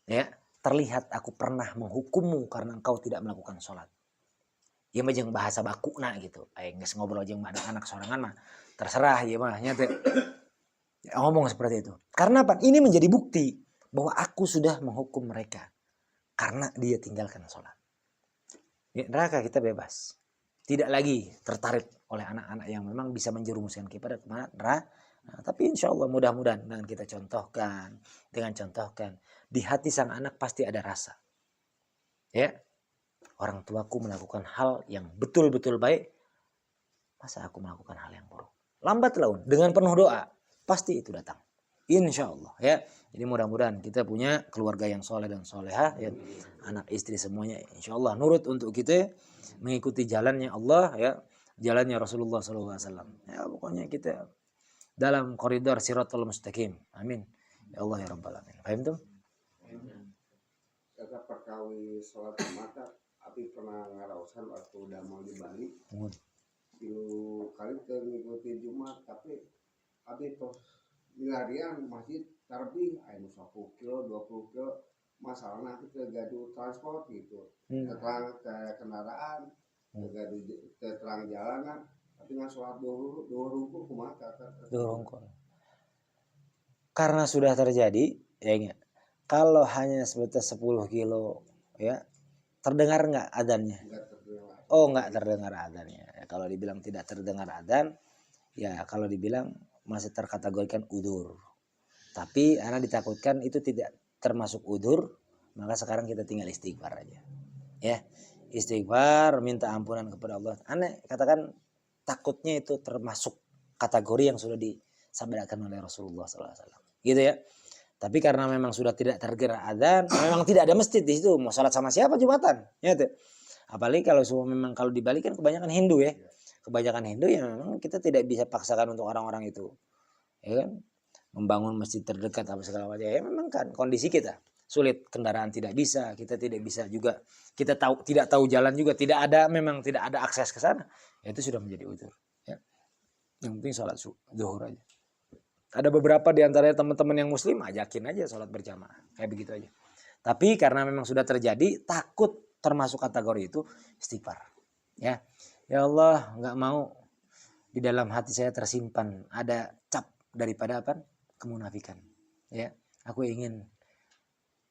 Ya, terlihat aku pernah menghukummu karena engkau tidak melakukan sholat. Ya mah jeung bahasa bakuna gitu. Aing geus ngobrol jeung anak-anak sorangan mah terserah ya mah nya teh. Ngomong seperti itu. Karena apa? Ini menjadi bukti bahwa aku sudah menghukum mereka karena dia tinggalkan sholat. Ya, neraka kita bebas. Tidak lagi tertarik oleh anak-anak yang memang bisa menjerumuskan kita kepada neraka. Nah, tapi insya Allah mudah-mudahan dengan kita contohkan, di hati sang anak pasti ada rasa. Ya, orang tuaku melakukan hal yang betul-betul baik, masa aku melakukan hal yang buruk? Lambat laun dengan penuh doa pasti itu datang. Insya Allah ya. Jadi mudah-mudahan kita punya keluarga yang soleh dan soleha, ya. Anak istri semuanya insya Allah nurut untuk kita mengikuti jalannya Allah ya, jalannya Rasulullah SAW. Ya pokoknya kita dalam koridor siratal mustaqim. Amin. Ya Allah ya Rabbal Alamin. Paham tuh? Kata perkawis sholat mata, api pernah ngaraosan waktu udah mau dibalik. Tilu kali mengikuti Jumat, tapi api terus milarian masjid terlebih, ayo 10 kilo, 20 kilo, masalahnya aku tergaduh transport gitu, terang ke kendaraan, terang jalanan, tapi nggak sholat dua rukuk kumaha kata. Karena sudah terjadi, ya enggak. Kalau hanya sebatas 10 kilo, ya terdengar nggak adanya? Oh nggak terdengar adanya. Ya, kalau dibilang tidak terdengar adan, ya kalau dibilang masih terkategorikan udzur. Tapi karena ditakutkan itu tidak termasuk udzur, maka sekarang kita tinggal istighfar aja. Ya, istighfar, minta ampunan kepada Allah. Aneh katakan takutnya itu termasuk kategori yang sudah disabdakan oleh Rasulullah SAW. Gitu ya. Tapi karena memang sudah tidak tergerak adzan, memang tidak ada masjid di situ. Mau sholat sama siapa Jumatan? Ya tuh. Apalagi kalau memang kalau dibalik kan kebanyakan Hindu ya. Kebanyakan Hindu yang memang kita tidak bisa paksakan untuk orang-orang itu. Ya kan? Membangun masjid terdekat apa segala macam. Ya memang kan kondisi kita sulit, kendaraan tidak bisa, kita tidak bisa juga, kita tidak tahu jalan juga, memang tidak ada akses ke sana. Ya, itu sudah menjadi udzur. Ya. Yang penting sholat zuhur aja. Ada beberapa di antaranya teman-teman yang muslim, ajakin aja sholat berjamaah. Kayak begitu aja. Tapi karena memang sudah terjadi, takut termasuk kategori itu, istighfar. Ya Allah, nggak mau di dalam hati saya tersimpan ada cap daripada apa? Kemunafikan. Ya, aku ingin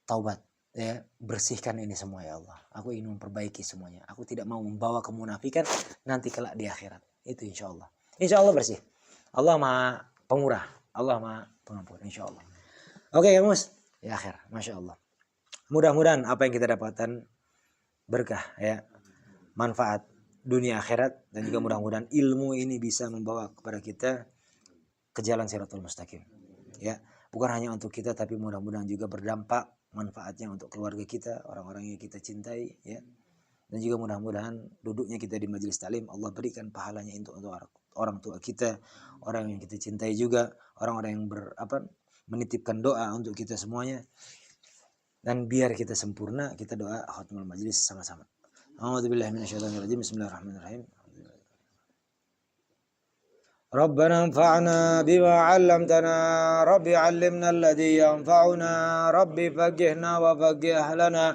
taubat. Ya, bersihkan ini semua ya Allah. Aku ingin memperbaiki semuanya. Aku tidak mau membawa kemunafikan nanti kelak di akhirat. Itu insya Allah. Insya Allah bersih. Allah maha pemurah. Allah maha pengampun. Insya Allah. Oke ya Mus. Ya akhir. Masya Allah. Mudah-mudahan apa yang kita dapatkan berkah ya. Manfaat dunia akhirat. Dan juga mudah-mudahan ilmu ini bisa membawa kepada kita ke jalan Shirathul Mustaqim. Ya. Bukan hanya untuk kita tapi mudah-mudahan juga berdampak manfaatnya untuk keluarga kita, orang-orang yang kita cintai ya. Dan juga mudah-mudahan duduknya kita di majelis taklim Allah berikan pahalanya untuk orang tua kita, orang yang kita cintai juga, orang-orang yang menitipkan doa untuk kita semuanya. Dan biar kita sempurna, kita doa khatimul majelis sama-sama. A'udzubillahi minasyaitonirrajim. Bismillahirrahmanirrahim. ربنا انفعنا بما علمتنا ربي علمنا الذي ينفعنا ربي فقهنا وفقه أهلنا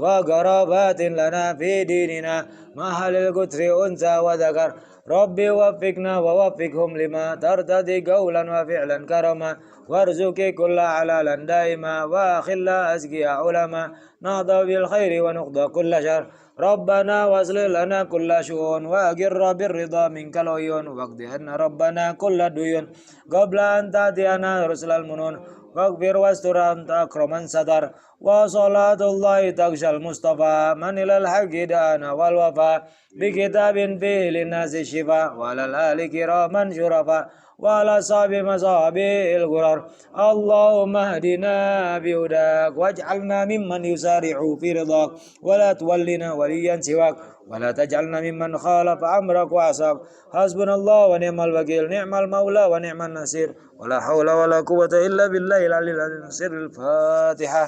وقرابات لنا في ديننا مهل القتر أنثى وذكر ربي وفقنا ووفقهم لما ترتدي قولا وفعلا كرما وارزقي كل حلالا دائما وأخلا أزكي علما نهضى بالخير ونقضى كل شر ربنا واصلح لنا كل شؤون وأقر بالرضا منك العيون واقض عنا ربنا كل ديون قبل أن تأتينا رسل المنون واغفر واستر أنت أكرم من ستر وصلاة الله تغشى المصطفى من إلى الحق دانا والوفاء بكتاب فيه للناس الشفاء وعلى الآل كراما شرفاء وعلى صحب مصابي الغرر اللهم اهدنا بهداك واجعلنا ممن يسارع في رضاك ولا تولنا وليا سواك ولا تجعلنا ممن خالف أمرك وعصاك حسبنا الله ونعم الوكيل نعم المولى ونعم النصير ولا حول ولا قوة إلا بالله العلي العظيم. سر الفاتحة.